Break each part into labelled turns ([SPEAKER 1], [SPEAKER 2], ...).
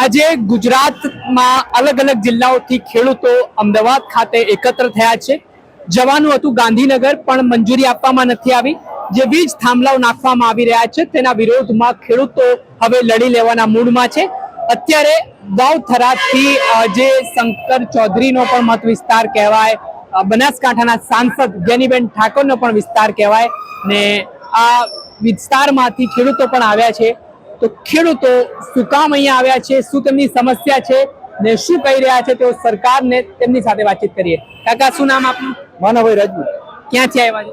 [SPEAKER 1] આજે ગુજરાતમાં અલગ અલગ જિલ્લાઓથી ખેડૂતો અમદાવાદ ખાતે એકત્ર થયા છે. જવાનું હતું ગાંધીનગર, પણ મંજૂરી આપવામાં નથી આવી. જે વીજ થાંભલાઓ નાખવામાં આવી રહ્યા છે તેના વિરોધમાં ખેડૂતો હવે લડી લેવાના મૂડમાં છે. અત્યારે વાવથરાથી જે શંકર ચૌધરીનો પણ મત વિસ્તાર કહેવાય, બનાસકાંઠાના સાંસદ જ્ઞાનીબેન ઠાકોરનો પણ વિસ્તાર કહેવાય ને આ વિસ્તારમાંથી ખેડૂતો પણ આવ્યા છે. તો ખેડૂતો શું કામ અહીંયા આવ્યા છે, શું તેમની સમસ્યા છે ને શું કહી રહ્યા છે તેઓ સરકારને, તેમની સાથે વાતચીત કરીએ. કાકા, શું નામ આપનું?
[SPEAKER 2] માનવભાઈ રાજપૂત.
[SPEAKER 1] ક્યાંથી આવ્યા છે?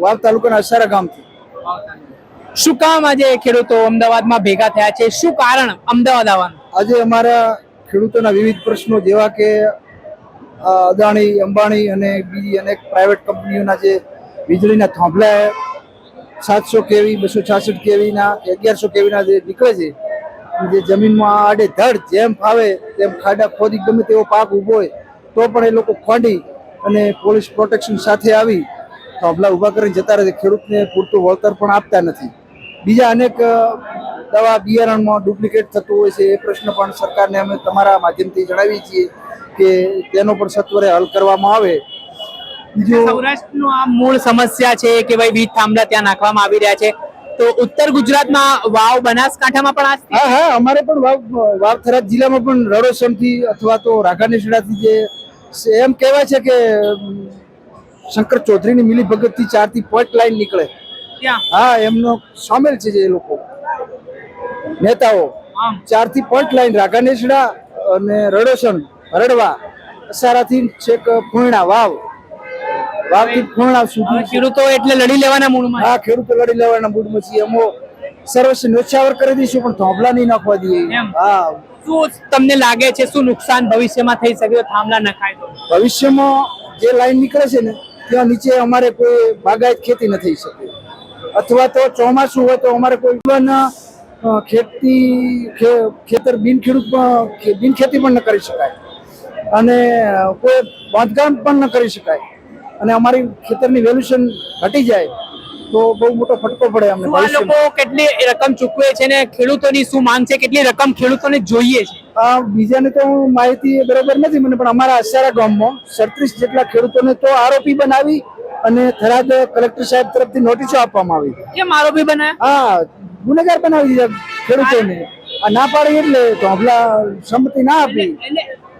[SPEAKER 2] વાવ તાલુકાના અસારા ગામથી.
[SPEAKER 1] શું કામ આજે ખેડૂતો અમદાવાદમાં ભેગા થયા છે? શું કારણ અમદાવાદ આવવાનું?
[SPEAKER 2] આજે અમારા ખેડૂતોના વિવિધ પ્રશ્નો જેવા કે અદાણી, અંબાણી અને બીજી અનેક પ્રાઇવેટ કંપનીઓના જે વીજળીના થાંભલા 700 કેવી, 266 કેવીના, 1100 કેવીના જે નીકળે છે, જે જમીનમાં આડેધડ જેમ ફાવે તેમ ખાડા ખોદી ગમે તેવો પાક ઊભો હોય તો પણ એ લોકો ખોદી અને પોલીસ પ્રોટેક્શન સાથે આવી થાંભલા ઊભા કરીને જતા રહે. ખેડૂતને પૂરતું વળતર પણ આપતા નથી. બીજા અનેક દવા બિયારણમાં ડુપ્લિકેટ થતું હોય છે. એ પ્રશ્ન પણ સરકારને અમે તમારા માધ્યમથી જણાવીએ છીએ કે તેનો પણ સત્વરે હલ કરવામાં આવે.
[SPEAKER 1] સૌરાષ્ટ્રનો આ મૂળ સમસ્યા છે કે ભાઈ વીજ થાંભલા ત્યાં નાખવામાં આવી રહ્યા છે. તો ઉત્તર ગુજરાતમાં વાવ, બનાસકાંઠામાં પણ
[SPEAKER 2] હા હા અમારે પણ વાવ થરાદ જિલ્લામાં પણ રડોસણથી અથવા તો રાઘાનેસડાથી જે એમ કહેવાય છે કે શંકર ચૌધરીની મિલી ભગતથી 4 થી 5 લાઈન નીકળે. હા, એમનો સામેલ છે જે લોકો નેતાઓ. 4 થી 5 લાઈન રાઘાનેસડા અને રડોસણ, હરડવા, અસારાથી છેક પૂર્ણા, વાવથી પૂર્ણા સુધી
[SPEAKER 1] ખેડૂતો એટલે લડી લેવાના મૂડમાં.
[SPEAKER 2] હા, ખેડૂતો લડી લેવાના મૂડમાં છીએ. અમો સર્વસ્વ ન્યોછાવર કરી દઈશું પણ થાંભલા નહીં નાખવા દઈએ. હા.
[SPEAKER 1] શું તમને લાગે છે, શું નુકસાન ભવિષ્યમાં થઈ શકે થાંભલા નખાય તો?
[SPEAKER 2] ભવિષ્યમાં જે લાઈન નીકળે છે ને ત્યાં નીચે અમારે કોઈ બાગાયત ખેતી ન થઈ શકે, અથવા તો ચોમાસું હોય તો અમારે કોઈ ખેતર બિન ખેતી પણ ન કરી શકાય અને કોઈ બાંધકામ પણ ન કરી શકાય અને અમારી ખેતરની વેલ્યુએશન ઘટી જાય તો બહુ મોટો ફટકો પડે અમને.
[SPEAKER 1] આ લોકો કેટલી રકમ ચૂકવે છે ને ખેડૂતોની શું માંગ છે, કેટલી રકમ ખેડૂતોને જોઈએ છે?
[SPEAKER 2] બીજાને તો માહિતી બરોબર નથી મને, પણ અમારા અસારા ગામમાં 37 જેટલા ખેડૂતોને તો આરોપી બનાવી અને થરાદ કલેક્ટર સાહેબ તરફથી નોટિસો આપવામાં આવી.
[SPEAKER 1] કેમ આરોપી બનાવ્યા?
[SPEAKER 2] હા, ગુનેગાર બનાવી દીધા ખેડૂતોને. આ ના પાડી એટલે થાંભલા સંમતિ ના આપી.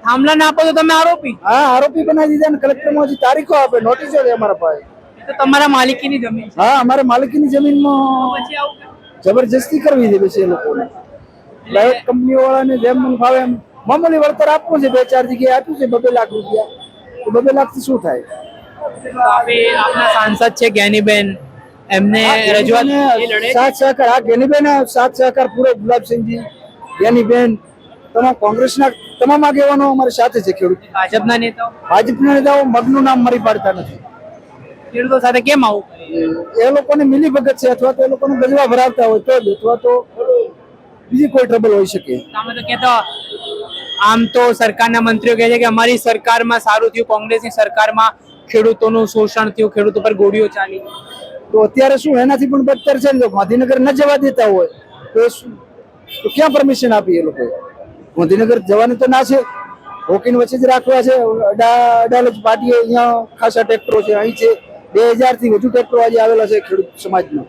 [SPEAKER 1] થાંભલા ના આપો તો તમે આરોપી?
[SPEAKER 2] હા, આરોપી બનાવી દીધા અને કલેક્ટરમાં હજી તારીખો આપે, નોટિસો છે અમારા પાસે.
[SPEAKER 1] તો તમારા માલિકીની જમીન છે?
[SPEAKER 2] હા, અમારે માલિકીની જમીનમાં જબરજસ્તી કરવી છે પછી એ લોકોને. પ્રાઇવેટ કંપનીઓ વાળાને જેમ મને ફાવે એમ મામૂલી વળતર આપવું છે. 2-4 જગ્યાએ આપ્યું છે 2 લાખ રૂપિયા. તો 2 લાખથી શું થાય?
[SPEAKER 1] આપના સાંસદ છે જ્ઞાનીબેન, એમને રજૂઆત
[SPEAKER 2] સાથ સહકાર. હા, જ્ઞાનીબેન સાથ સહકાર પૂરો. ગુલાબસિંહજી, જ્ઞાનીબેન, તમામ કોંગ્રેસના તમામ આગેવાનો અમારી સાથે છે. ખેડૂત
[SPEAKER 1] ભાજપના
[SPEAKER 2] નેતાઓ મગનું નામ મારી પાડતા નથી.
[SPEAKER 1] ખેડૂતો સાથે કેમ આવું?
[SPEAKER 2] એ લોકોને મિલી ભગત છે, અથવા તો એ લોકોને ગજવા ભરાવતા હોય તો જ, અથવા તો બીજી કોઈ ટ્રબલ હોઈ શકે.
[SPEAKER 1] આમ તો સરકારના મંત્રીઓ કહે છે કે અમારી સરકારમાં સારું થયું, કોંગ્રેસની સરકારમાં ખેડૂતોનું શોષણ થયું, ખેડૂતો પર ગોળીઓ ચાલી.
[SPEAKER 2] તો અત્યારે શું એનાથી પણ બદતર છે. ગાંધીનગર ન જવા દેતા હોય તો ક્યાં પરમિશન આપી એ લોકોએ? ગાંધીનગર જવાની તો ના છે, હોકીન વચ્ચે જ રાખવા છે. અડાલજ પાર્ટીએ અહીંયા ખાસા ટ્રેક્ટરો છે. અહીં છે 2000 થી વધુ ટ્રેક્ટરો આજે આવેલા છે ખેડૂત સમાજમાં.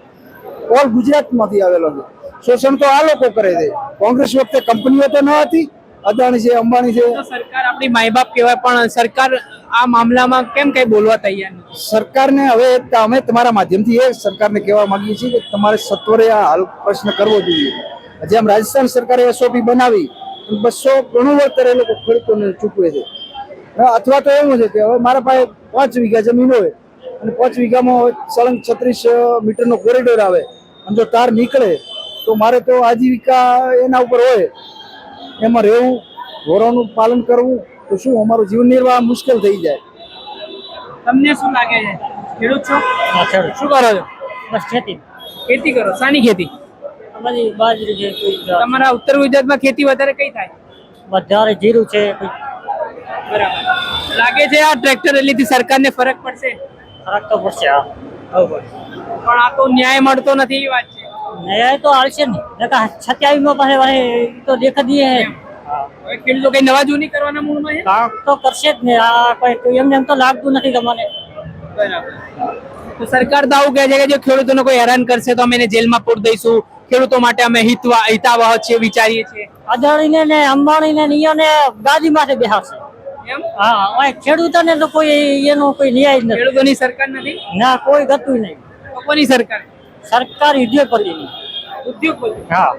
[SPEAKER 2] ઓલ ગુજરાતમાંથી આવેલો છે. શોષણ તો આ લોકો કરે છે. કોંગ્રેસ વખતે કંપનીઓ તો ન હતી, અદાણી છે, અંબાણી છે.
[SPEAKER 1] સરકાર આપણી માય બાપ કહેવાય, પણ સરકાર આ મામલામાં કેમ કઈ બોલવા તૈયાર નથી?
[SPEAKER 2] સરકારને હવે અમે તમારા માધ્યમથી એ સરકારને કહેવા માંગીએ છીએ કે તમારે સત્વરે આ હલ પ્રશ્ન કરવો જોઈએ. જેમ રાજસ્થાન સરકારે SOP બનાવી 200 ગણું વળતર એ લોકો ખેડૂતોને ચૂકવે છે. અથવા તો એવું છે કે હવે મારા પાસે 5 વીઘા જમીન હોય અને 5 વીઘામાં સળંગ 36 મીટરનો કોરિડોર આવે અને જો તાર નીકળે તો મારે તો આજીવિકા એના ઉપર હોય. એમાં રહેવું, ઢોરોનું પાલન કરવું, તો શું અમારું જીવન નિર્વાહ મુશ્કેલ થઈ જાય.
[SPEAKER 1] તમને શું લાગે છે? ખેડૂત છો? શું કરો છો?
[SPEAKER 3] બસ
[SPEAKER 1] ખેતી કરો. શાની ખેતી?
[SPEAKER 3] બાજરી છે.
[SPEAKER 1] તમારા ઉત્તર ગુજરાતમાં ખેતી વધારે કઈ થાય?
[SPEAKER 3] વધારે જીરું છે.
[SPEAKER 1] બરાબર. લાગે છે આ ટ્રેક્ટર રેલીથી સરકારને ફરક પડશે?
[SPEAKER 3] ફરક તો પડશે. હા,
[SPEAKER 1] પણ આ તો ન્યાય મળતો નથી, એ વાત છે.
[SPEAKER 3] ન્યાય તો આવશે ને. 27 માં પાસે તો દેખા દઈએ
[SPEAKER 1] હવે ખેડૂતો કઈ નવા જૂની કરવાના મૂળમાં છે?
[SPEAKER 3] કામ તો કરશે જ ને. આ કોઈ એમને એમ તો લાગતું નથી તમને.
[SPEAKER 1] તો સરકાર તો આવું કહે છે કે જો ખેડૂતોને કોઈ હેરાન કરશે તો અમે એને જેલમાં પૂરી દઈશું, ખેડૂતો માટે અમે હિતાવહ છે વિચારીએ છીએ.
[SPEAKER 3] અદાણીને ને અંબાણીને ને ઈયોને ગાદીમાંથી બેહાડશે.
[SPEAKER 1] એમ
[SPEAKER 3] હા, હવે ખેડૂતોને તો કોઈ એનો કોઈ ન્યાય જ નથી.
[SPEAKER 1] ખેડૂતોની સરકાર નથી,
[SPEAKER 3] ના, કોઈ ગતું નહીં.
[SPEAKER 1] તો કોની સરકાર?
[SPEAKER 3] સરકાર ઉદ્યોગપતિની.
[SPEAKER 1] ઉદ્યોગપતિ.
[SPEAKER 3] હા,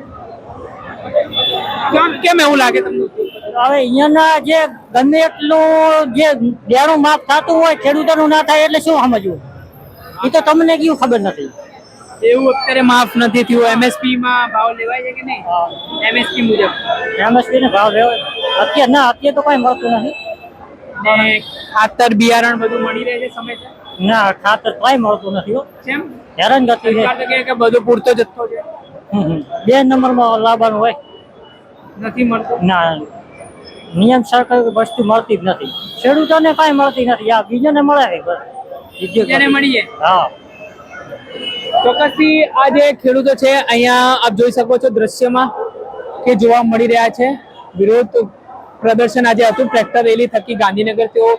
[SPEAKER 1] કેમ એવું લાગે તમને?
[SPEAKER 3] હવે અહીંયાના જે ગમે એટલું જે દેણું માફ થતું હોય ખેડૂતોનું ના થાય એટલે શું સમજવું? એ તો તમને કયું ખબર નથી.
[SPEAKER 1] એવું અત્યારે માફ નથી થયું. એમએસપી માં ભાવ લેવાય છે કે નહીં? એમએસપી મુજબ
[SPEAKER 3] એમએસપી ને ભાવ લેવો અત્યારે તો કઈ મળતું નથી.
[SPEAKER 1] ને ખાતર બિયારણ બધું મળી રહે છે સમયસર?
[SPEAKER 3] ના, ખાતર કઈ મળતું નથી.
[SPEAKER 1] કેમ?
[SPEAKER 3] હેરાન ગતિ છે.
[SPEAKER 1] સરકાર તો કહે કે બધું પૂરતો જથ્થો છે.
[SPEAKER 3] 2 નંબરમાં લાવવાનું હોય.
[SPEAKER 1] નથી મળતું.
[SPEAKER 3] ના, નિયમ સરકાર વસ્તુ મળતી જ નથી. ખેડૂતોને કઈ મળતી નથી. આ બીજાને મળે છે બસ.
[SPEAKER 1] જેને મળીએ.
[SPEAKER 3] હા,
[SPEAKER 1] ચોક્કસથી આ જે ખેડૂતો છે અહીંયા આપ જોઈ શકો છો દ્રશ્યમાં કે જોવા મળી રહ્યા છે. વિરોધ પ્રદર્શન આજે હતું ટ્રેક્ટર રેલી થકી ગાંધીનગર. તેઓ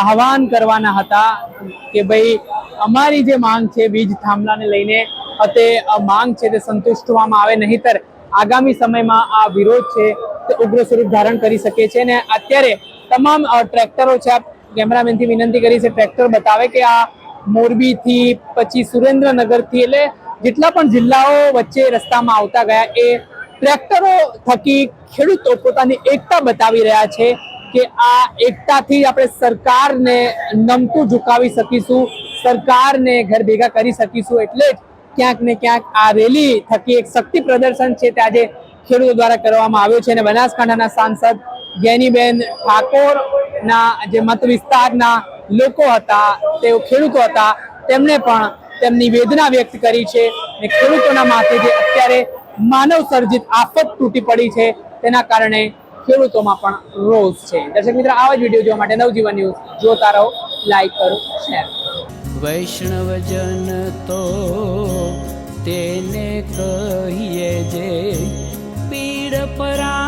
[SPEAKER 1] આહવાન કરવાના હતા કે ભાઈ અમારી જે માંગ છે વીજ થાંભલાને લઈને તે માંગ છે તે સંતુષ્ટવામાં આવે, નહીતર આગામી સમયમાં આ વિરોધ છે તે ઉગ્ર સ્વરૂપ ધારણ કરી શકે છે. અને અત્યારે તમામ ટ્રેક્ટરો છે, આપ કેમેરામેનથી વિનંતી કરી છે ટ્રેક્ટર બતાવે કે આ મોરબીથી પછી સુરેન્દ્રનગરથી એટલે જેટલા પણ જિલ્લાઓ વચ્ચે રસ્તામાં આવતા ગયા એ ટ્રેક્ટરો થકી ખેડૂતો પોતાની એકતા બતાવી રહ્યા છે કે આ એકતાથી આપણે સરકારને નમતું ઝુકાવી શકીશું, સરકારને ઘર ભેગા કરી શકીશું. એટલે જ ક્યાંક ને ક્યાંક આ રેલી થકી એક શક્તિ પ્રદર્શન છે તે આજે ખેડૂતો દ્વારા કરવામાં આવ્યું છે. અને બનાસકાંઠાના સાંસદ જ્ઞાનીબેન ઠાકોરના જે મત વિસ્તારના લોકો હતા, તેઓ ખેડૂતો હતા, તેમણે પણ તેમની વેદના વ્યક્ત કરી છે. અને ખેડૂતોના માથે જે અત્યારે માનવ સર્જિત આફત તૂટી પડી છે તેના કારણે ખેડૂતોમાં પણ રોષ છે. દર્શક મિત્રો, આવા જ વિડીયો જોવા માટે નવજીવન ન્યૂઝ જોતા રહો, લાઈક કરો, શેર.
[SPEAKER 4] વૈષ્ણવજન તો તેને કહીએ જે પીડ પરા